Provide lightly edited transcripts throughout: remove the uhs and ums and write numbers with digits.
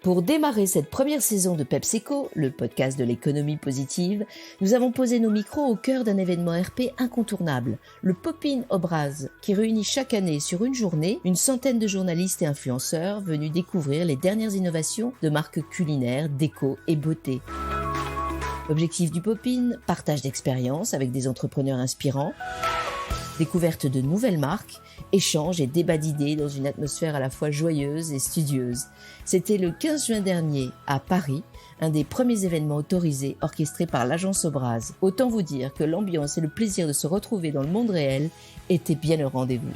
Pour démarrer cette première saison de PepsiCo, le podcast de l'économie positive, nous avons posé nos micros au cœur d'un événement RP incontournable, le Pop-in Obraz, qui réunit chaque année sur une journée une centaine de journalistes et influenceurs venus découvrir les dernières innovations de marques culinaires, déco et beauté. L'objectif du Pop-in, partage d'expériences avec des entrepreneurs inspirants, découverte de nouvelles marques, échanges et débats d'idées dans une atmosphère à la fois joyeuse et studieuse. C'était le 15 juin dernier, à Paris, un des premiers événements autorisés orchestrés par l'agence Obraz. Autant vous dire que l'ambiance et le plaisir de se retrouver dans le monde réel étaient bien au rendez-vous.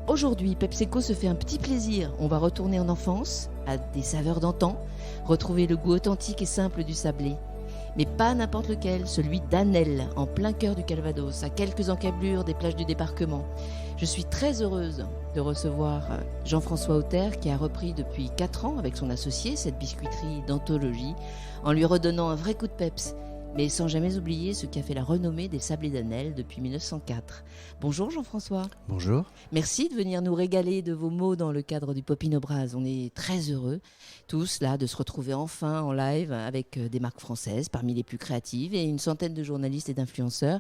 Aujourd'hui, PepsiCo se fait un petit plaisir. On va retourner en enfance, à des saveurs d'antan, retrouver le goût authentique et simple du sablé. Mais pas n'importe lequel, celui d'Annelle, en plein cœur du Calvados, à quelques encablures des plages du débarquement. Je suis très heureuse de recevoir Jean-François Auter, qui a repris depuis 4 ans avec son associé cette biscuiterie d'anthologie, en lui redonnant un vrai coup de peps, mais sans jamais oublier ce qui a fait la renommée des sablés d'Annelle depuis 1904. Bonjour Jean-François. Bonjour. Merci de venir nous régaler de vos mots dans le cadre du Pop-in Obraz. On est très heureux, tous là, de se retrouver enfin en live avec des marques françaises parmi les plus créatives et une centaine de journalistes et d'influenceurs.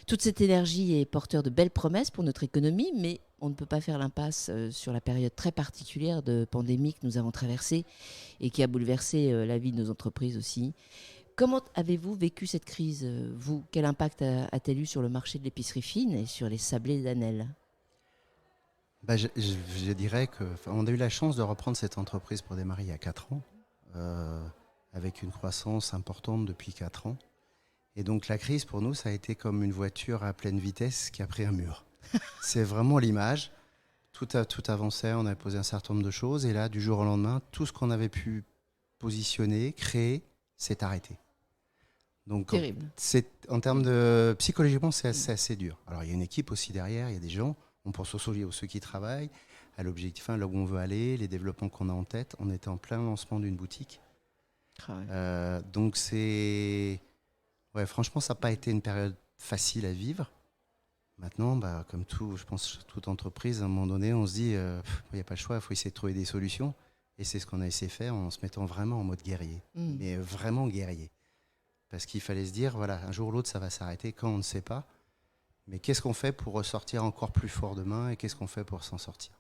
Toute cette énergie est porteur de belles promesses pour notre économie, mais on ne peut pas faire l'impasse sur la période très particulière de pandémie que nous avons traversée et qui a bouleversé la vie de nos entreprises aussi. Comment avez-vous vécu cette crise, vous ? Quel impact a-t-elle eu sur le marché de l'épicerie fine et sur les sablés d'Annelle ? Je dirais qu'on a eu la chance de reprendre cette entreprise pour démarrer il y a 4 ans, avec une croissance importante depuis 4 ans. Et donc la crise pour nous, ça a été comme une voiture à pleine vitesse qui a pris un mur. C'est vraiment l'image. Tout avançait, on avait posé un certain nombre de choses. Et là, du jour au lendemain, tout ce qu'on avait pu positionner, créer, s'est arrêté. Donc, terrible. En termes de psychologiquement, c'est assez dur. Alors, il y a une équipe aussi derrière, il y a des gens. On pense aux ceux qui travaillent, à l'objectif, là où on veut aller, les développements qu'on a en tête. On était en plein lancement d'une boutique. Donc, franchement, ça n'a pas été une période facile à vivre. Maintenant, comme tout, je pense, toute entreprise, à un moment donné, on se dit, il n'y a pas le choix, il faut essayer de trouver des solutions. Et c'est ce qu'on a essayé de faire en se mettant vraiment en mode guerrier. Mais vraiment guerrier. Parce qu'il fallait se dire, voilà, un jour ou l'autre, ça va s'arrêter quand on ne sait pas. Mais qu'est-ce qu'on fait pour ressortir encore plus fort demain et qu'est-ce qu'on fait pour s'en sortir ?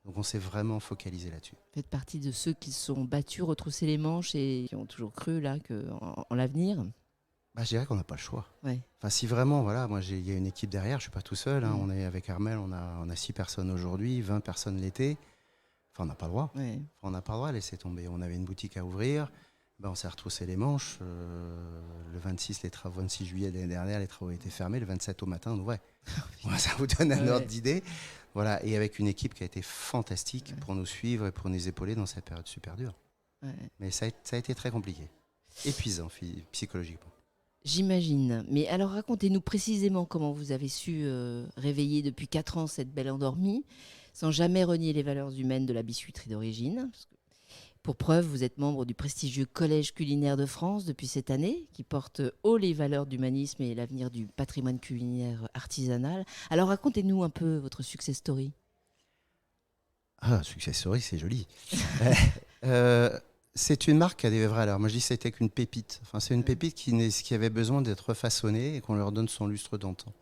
Donc on s'est vraiment focalisé là-dessus. Vous faites partie de ceux qui se sont battus, retroussé les manches et qui ont toujours cru là, en l'avenir. Je dirais qu'on n'a pas le choix. Ouais. Enfin, si vraiment, voilà, moi il y a une équipe derrière, je ne suis pas tout seul. On est avec Armel, on a 6 personnes aujourd'hui, 20 personnes l'été. Enfin, on n'a pas le droit. Ouais. On n'a pas le droit de laisser tomber. On avait une boutique à ouvrir. On s'est retroussé les manches. Le 26 juillet de l'année dernière, les travaux étaient fermés. Le 27 au matin, on ouvrait. Ça vous donne un ordre d'idée. Voilà. Et avec une équipe qui a été fantastique pour nous suivre et pour nous épauler dans cette période super dure. Ouais. Mais ça a été très compliqué. Épuisant psychologiquement. J'imagine. Mais alors racontez-nous précisément comment vous avez su réveiller depuis 4 ans cette belle endormie sans jamais renier les valeurs humaines de la biscuiterie d'origine. Pour preuve, vous êtes membre du prestigieux Collège culinaire de France depuis cette année, qui porte haut les valeurs d'humanisme et l'avenir du patrimoine culinaire artisanal. Alors racontez-nous un peu votre success story. Success story, c'est joli. C'est une marque qui a des vraies valeurs. Moi, je dis que c'était qu'une pépite. Enfin, c'est une pépite qui avait besoin d'être refaçonnée et qu'on leur donne son lustre d'antan.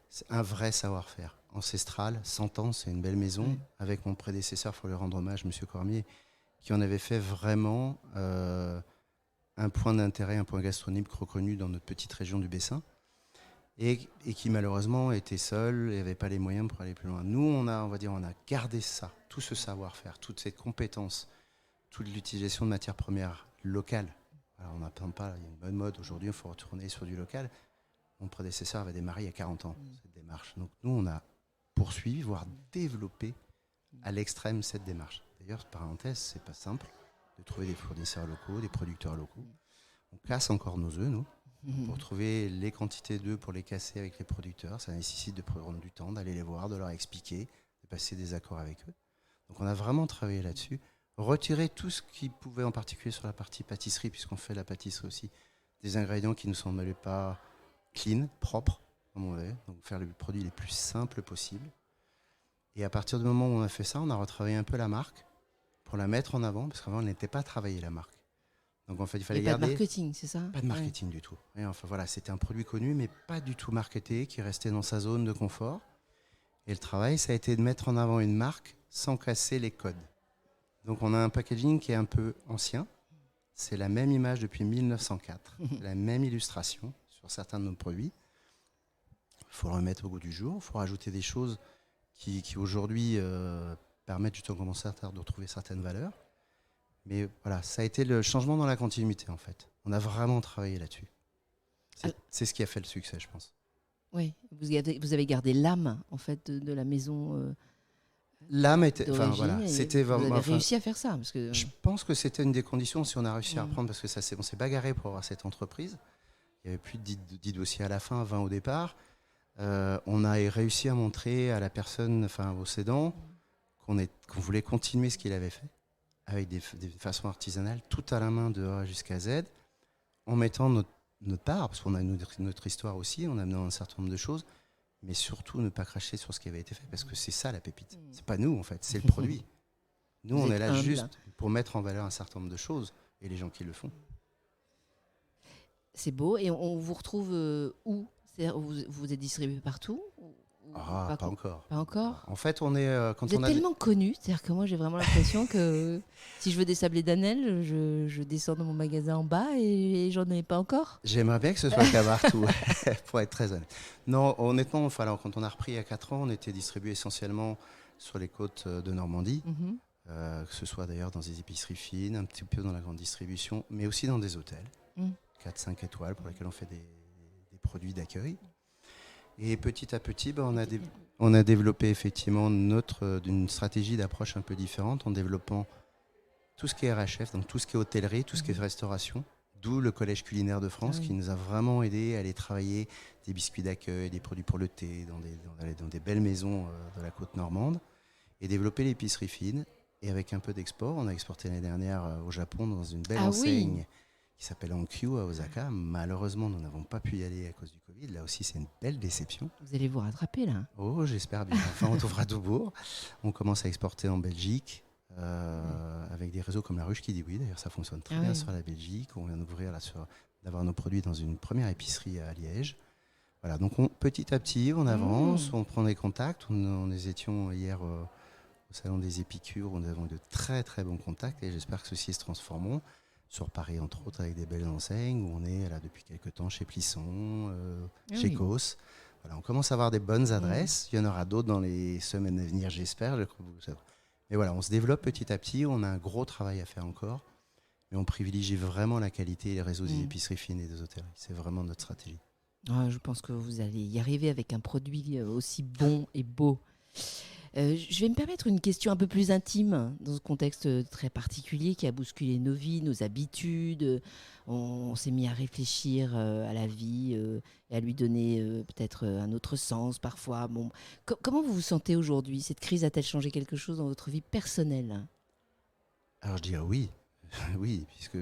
C'est un vrai savoir-faire ancestral, 100 ans, c'est une belle maison. Avec mon prédécesseur, il faut lui rendre hommage, M. Cormier, qui en avait fait vraiment un point d'intérêt, un point gastronomique reconnu dans notre petite région du Bessin, et qui malheureusement était seul et n'avait pas les moyens pour aller plus loin. Nous, on a gardé ça, tout ce savoir-faire, toute cette compétence, toute l'utilisation de matières premières locales. Alors on n'attend pas, il y a une bonne mode aujourd'hui, il faut retourner sur du local. Mon prédécesseur avait démarré il y a 40 ans cette démarche. Donc nous, on a poursuivi, voire développé à l'extrême cette démarche. D'ailleurs, parenthèse, c'est pas simple de trouver des fournisseurs locaux, des producteurs locaux. On casse encore nos œufs, nous, pour trouver les quantités d'œufs pour les casser avec les producteurs. Ça nécessite de prendre du temps, d'aller les voir, de leur expliquer, de passer des accords avec eux. Donc on a vraiment travaillé là-dessus. Retirer tout ce qui pouvait, en particulier sur la partie pâtisserie, puisqu'on fait la pâtisserie aussi, des ingrédients qui ne nous semblaient pas clean, propres. comme on veut, donc faire le produit les plus simples possible. Et à partir du moment où on a fait ça, on a retravaillé un peu la marque pour la mettre en avant, parce qu'avant, on n'était pas travaillé la marque. Donc en fait, il fallait pas garder... de marketing, c'est ça? Pas de marketing du tout. Et enfin voilà, c'était un produit connu, mais pas du tout marketé, qui restait dans sa zone de confort. Et le travail, ça a été de mettre en avant une marque sans casser les codes. Donc on a un packaging qui est un peu ancien. C'est la même image depuis 1904, la même illustration sur certains de nos produits. Il faut le remettre au goût du jour, il faut rajouter des choses qui aujourd'hui permettent justement commencer à retrouver certaines valeurs. Mais voilà, ça a été le changement dans la continuité en fait. On a vraiment travaillé là-dessus. C'est ce qui a fait le succès, je pense. Oui, vous avez gardé l'âme en fait de la maison. L'âme était, enfin voilà, c'était vraiment. Vous avez réussi à faire ça, parce que je pense que c'était une des conditions si on a réussi à reprendre, parce que ça, on s'est bagarré pour avoir cette entreprise. Il y avait plus de 10 dossiers à la fin, 20 au départ. On a réussi à montrer à la personne, enfin au cédant, qu'on voulait continuer ce qu'il avait fait, avec des façons artisanales, tout à la main de A jusqu'à Z, en mettant notre part, parce qu'on a notre histoire aussi, on a amené un certain nombre de choses, mais surtout ne pas cracher sur ce qui avait été fait, parce que c'est ça la pépite. C'est pas nous en fait, c'est le produit. Nous, on est là juste pour mettre en valeur un certain nombre de choses, et les gens qui le font. C'est beau, et on vous retrouve où? Vous êtes distribué partout? Pas encore. Pas encore. En fait, on est vous êtes tellement connu, c'est-à-dire que moi j'ai vraiment l'impression que si je veux des sablés d'Annelle, je descends dans mon magasin en bas et j'en ai pas encore. J'aimerais bien que ce soit le cas partout, pour être très honnête. Non, honnêtement, enfin, alors, quand on a repris il y a 4 ans, on était distribué essentiellement sur les côtes de Normandie, que ce soit d'ailleurs dans des épiceries fines, un petit peu dans la grande distribution, mais aussi dans des hôtels, 4-5 étoiles, pour lesquels on fait des produits d'accueil. Et petit à petit, on a développé effectivement une stratégie d'approche un peu différente en développant tout ce qui est RHF, donc tout ce qui est hôtellerie, tout ce qui est restauration, d'où le Collège culinaire de France qui nous a vraiment aidé à aller travailler des biscuits d'accueil, des produits pour le thé, dans des belles maisons de la côte normande, et développer l'épicerie fine. Et avec un peu d'export, on a exporté l'année dernière au Japon dans une belle enseigne qui s'appelle Onkyu à Osaka. Malheureusement, nous n'avons pas pu y aller à cause du Covid. Là aussi, c'est une belle déception. Vous allez vous rattraper là? Oh, j'espère bien. Enfin, on trouvera Doubourg. On commence à exporter en Belgique avec des réseaux comme La Ruche qui dit oui. D'ailleurs, ça fonctionne très bien sur la Belgique. On vient d'ouvrir d'avoir nos produits dans une première épicerie à Liège. Voilà, donc petit à petit, on avance, on prend des contacts. Nous étions hier au Salon des Épicures, où nous avons de très très bons contacts et j'espère que ceux-ci se transformeront. Sur Paris, entre autres, avec des belles enseignes, où on est là depuis quelques temps chez Plisson, chez Cos. Voilà, on commence à avoir des bonnes adresses. Il y en aura d'autres dans les semaines à venir, j'espère. Mais voilà, on se développe petit à petit. On a un gros travail à faire encore. Mais on privilégie vraiment la qualité et les réseaux des épiceries fines et des hôtelleries. C'est vraiment notre stratégie. Je pense que vous allez y arriver avec un produit aussi bon et beau. Je vais me permettre une question un peu plus intime dans ce contexte très particulier qui a bousculé nos vies, nos habitudes. On s'est mis à réfléchir à la vie et à lui donner peut-être un autre sens parfois. Bon, comment vous vous sentez aujourd'hui? Cette crise a-t-elle changé quelque chose dans votre vie personnelle? Alors je dirais oui. Oui, puisque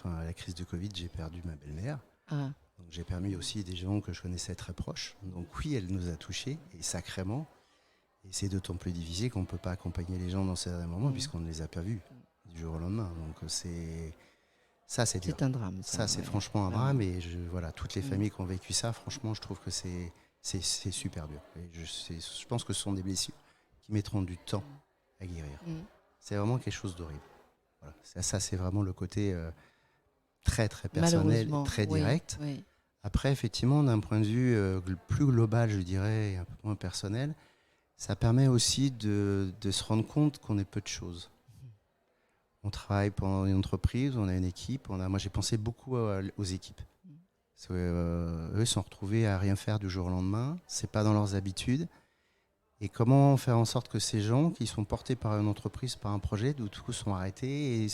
à la crise de Covid, j'ai perdu ma belle-mère. Donc, j'ai permis aussi des gens que je connaissais très proches. Donc oui, elle nous a touchés, et sacrément. Et c'est d'autant plus difficile qu'on ne peut pas accompagner les gens dans certains moments puisqu'on ne les a pas vus du jour au lendemain. Donc c'est dur. C'est un drame. Ça c'est franchement un drame. Et toutes les familles qui ont vécu ça, franchement, je trouve que c'est super dur. Et je pense que ce sont des blessures qui mettront du temps à guérir. C'est vraiment quelque chose d'horrible. Voilà. Ça c'est vraiment le côté très très personnel, très direct. Oui. Après, effectivement, d'un point de vue plus global, je dirais, et un peu moins personnel, ça permet aussi de se rendre compte qu'on est peu de choses. On travaille pendant une entreprise, on a une équipe. Moi, j'ai pensé beaucoup aux équipes. Parce que, eux sont retrouvés à rien faire du jour au lendemain. C'est pas dans leurs habitudes. Et comment faire en sorte que ces gens qui sont portés par une entreprise, par un projet, du coup, sont arrêtés et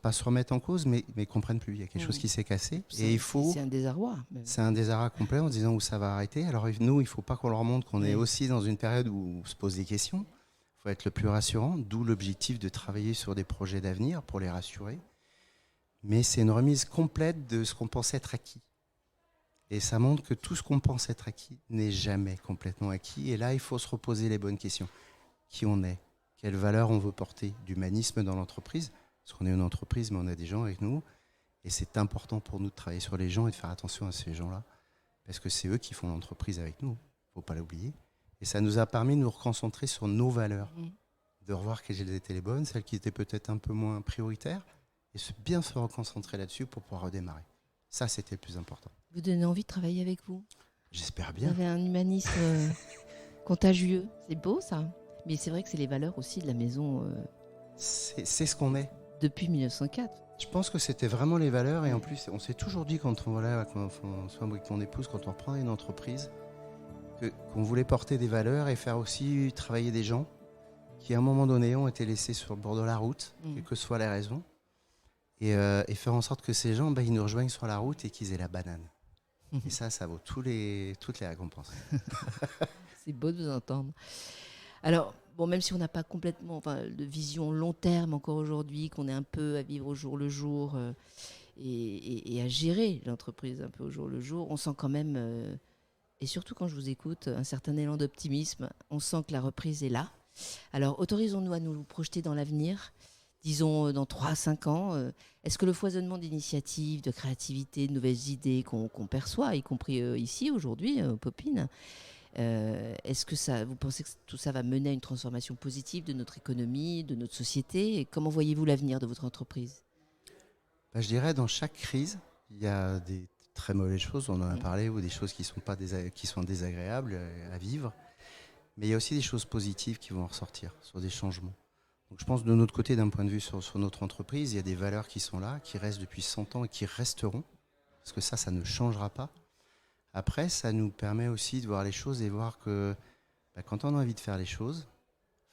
pas se remettre en cause, mais comprennent plus. Il y a quelque chose qui s'est cassé. C'est un désarroi. C'est un désarroi complet en disant où ça va arrêter. Alors nous, il ne faut pas qu'on leur montre qu'on est aussi dans une période où on se pose des questions. Il faut être le plus rassurant, d'où l'objectif de travailler sur des projets d'avenir pour les rassurer. Mais c'est une remise complète de ce qu'on pensait être acquis. Et ça montre que tout ce qu'on pense être acquis n'est jamais complètement acquis. Et là, il faut se reposer les bonnes questions. Qui on est? Quelles valeurs on veut porter? D'humanisme dans l'entreprise, parce qu'on est une entreprise, mais on a des gens avec nous. Et c'est important pour nous de travailler sur les gens et de faire attention à ces gens-là, parce que c'est eux qui font l'entreprise avec nous. Il ne faut pas l'oublier. Et ça nous a permis de nous reconcentrer sur nos valeurs, de revoir quelles étaient les bonnes, celles qui étaient peut-être un peu moins prioritaires, et bien se reconcentrer là-dessus pour pouvoir redémarrer. Ça, c'était le plus important. Vous donnez envie de travailler avec vous? J'espère Vous bien. avez un humanisme contagieux. C'est beau, ça. Mais c'est vrai que c'est les valeurs aussi de la maison C'est ce qu'on est. depuis 1904. Je pense que c'était vraiment les valeurs. Et en plus, on s'est toujours dit, quand soit avec mon épouse, quand on reprend une entreprise, qu'on voulait porter des valeurs et faire aussi travailler des gens qui, à un moment donné, ont été laissés sur le bord de la route, quelles que soient les raisons. Et faire en sorte que ces gens, ils nous rejoignent sur la route et qu'ils aient la banane. Et ça vaut toutes les récompenses. C'est beau de vous entendre. Alors, bon, même si on n'a pas complètement de vision long terme encore aujourd'hui, qu'on est un peu à vivre au jour le jour et à gérer l'entreprise un peu au jour le jour, on sent quand même, et surtout quand je vous écoute, un certain élan d'optimisme. On sent que la reprise est là. Alors, autorisons-nous à nous projeter dans l'avenir. Disons dans 3 à 5 ans, est-ce que le foisonnement d'initiatives, de créativité, de nouvelles idées qu'on perçoit, y compris ici aujourd'hui, au Popin, est-ce que vous pensez que tout ça va mener à une transformation positive de notre économie, de notre société? Et comment voyez-vous l'avenir de votre entreprise? Je dirais, dans chaque crise, il y a des très mauvaises choses, on en a parlé, ou des choses qui sont désagréables à vivre. Mais il y a aussi des choses positives qui vont en ressortir, sur des changements. Donc je pense de notre côté, d'un point de vue sur notre entreprise, il y a des valeurs qui sont là, qui restent depuis 100 ans et qui resteront, parce que ça ne changera pas. Après, ça nous permet aussi de voir les choses et voir que quand on a envie de faire les choses,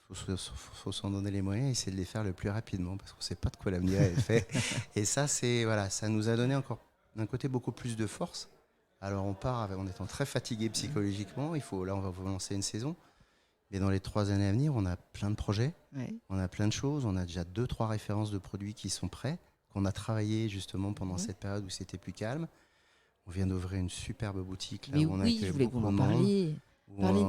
il faut s'en donner les moyens et essayer de les faire le plus rapidement, parce qu'on ne sait pas de quoi l'avenir est fait. Et ça, ça nous a donné encore d'un côté beaucoup plus de force. Alors on part en étant très fatigué psychologiquement, là on va vous lancer une saison. Mais dans les 3 années à venir, on a plein de projets, on a plein de choses, on a déjà 2-3 références de produits qui sont prêts, qu'on a travaillé justement pendant cette période où c'était plus calme. On vient d'ouvrir une superbe boutique là, Mais où on a oui, je voulais que vous m'en parliez.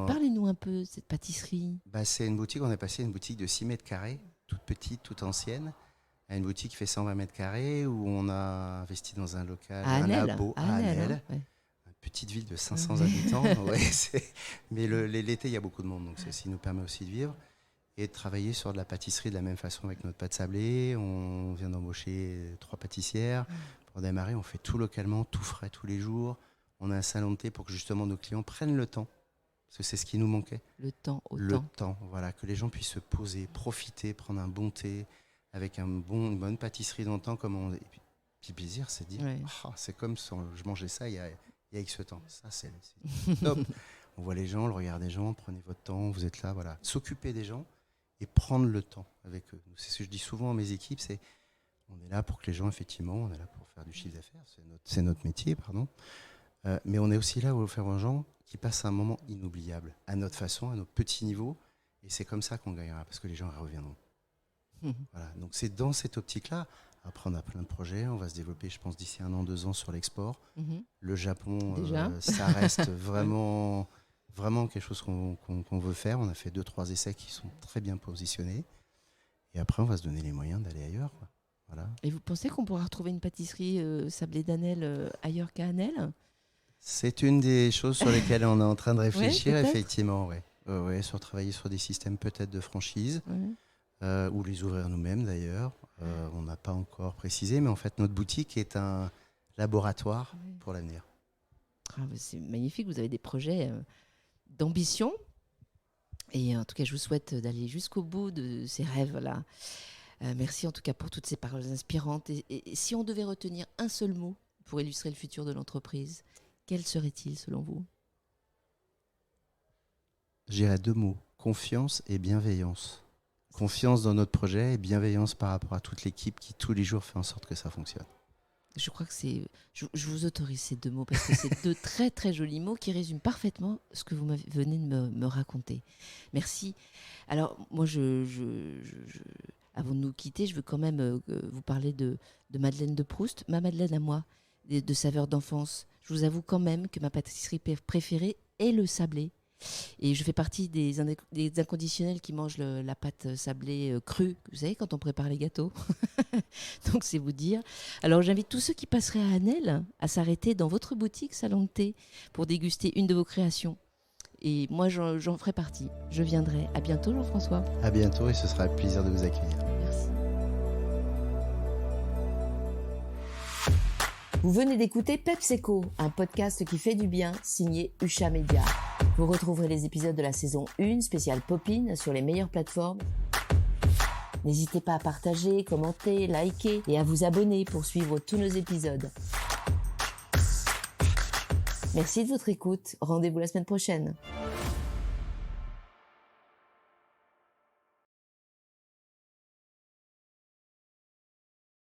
Parlez-nous un peu de cette pâtisserie. C'est une boutique, on est passé à une boutique de 6 mètres carrés, toute petite, toute ancienne, à une boutique qui fait 120 mètres carrés, où on a investi dans un local, un labo à Annelle. Petite ville de 500 habitants, mais l'été il y a beaucoup de monde, donc ça nous permet aussi de vivre et de travailler sur de la pâtisserie de la même façon avec notre pâte sablée. On vient d'embaucher 3 pâtissières pour démarrer. On fait tout localement, tout frais tous les jours. On a un salon de thé pour que justement nos clients prennent le temps, parce que c'est ce qui nous manquait. Le temps, voilà, que les gens puissent se poser, profiter, prendre un bon thé avec une bonne pâtisserie dans le temps. Et puis plaisir, c'est dire, c'est comme si je mangeais ça il y a X temps. Ça, c'est top. On voit les gens, le regard des gens, prenez votre temps, vous êtes là, voilà. S'occuper des gens et prendre le temps avec eux. C'est ce que je dis souvent à mes équipes, on est là pour que les gens, effectivement, on est là pour faire du chiffre d'affaires, c'est notre métier, pardon. Mais on est aussi là pour faire aux gens qui passent un moment inoubliable, à notre façon, à notre petit niveau, et c'est comme ça qu'on gagnera, parce que les gens reviendront. Voilà. Donc c'est dans cette optique-là. Après, on a plein de projets. On va se développer, je pense, d'ici 1 an, 2 ans sur l'export. Le Japon, ça reste vraiment quelque chose qu'on veut faire. On a fait 2-3 essais qui sont très bien positionnés. Et après, on va se donner les moyens d'aller ailleurs, quoi. Voilà. Et vous pensez qu'on pourra retrouver une pâtisserie sablée d'Annelle ailleurs qu'à Annelle? C'est une des choses sur lesquelles on est en train de réfléchir, effectivement. Sur travailler sur des systèmes peut-être de franchise. Ou les ouvrir nous-mêmes d'ailleurs. On n'a pas encore précisé, mais en fait notre boutique est un laboratoire pour l'avenir. C'est magnifique, vous avez des projets d'ambition. Et en tout cas, je vous souhaite d'aller jusqu'au bout de ces rêves-là. Merci en tout cas pour toutes ces paroles inspirantes. Et si on devait retenir un seul mot pour illustrer le futur de l'entreprise, quel serait-il selon vous? Je dirais 2 mots, confiance et bienveillance. Confiance dans notre projet et bienveillance par rapport à toute l'équipe qui tous les jours fait en sorte que ça fonctionne. Je crois que je vous autorise ces 2 mots parce que c'est 2 très très jolis mots qui résument parfaitement ce que vous venez de me raconter. Merci. Alors moi, avant de nous quitter, je veux quand même vous parler de Madeleine de Proust, ma Madeleine à moi, de saveurs d'enfance. je vous avoue quand même que ma pâtisserie préférée est le sablé. Et je fais partie des inconditionnels qui mangent la pâte sablée crue, vous savez, quand on prépare les gâteaux. Donc c'est vous dire. Alors j'invite tous ceux qui passeraient à Anel à s'arrêter dans votre boutique Salon de thé pour déguster une de vos créations. Et moi j'en ferai partie. Je viendrai. À bientôt Jean-François. À bientôt et ce sera un plaisir de vous accueillir. Merci. Vous venez d'écouter PepsiCo, un podcast qui fait du bien, signé Usha Media. Vous retrouverez les épisodes de la saison 1, spéciale Popin, sur les meilleures plateformes. N'hésitez pas à partager, commenter, liker et à vous abonner pour suivre tous nos épisodes. Merci de votre écoute. Rendez-vous la semaine prochaine.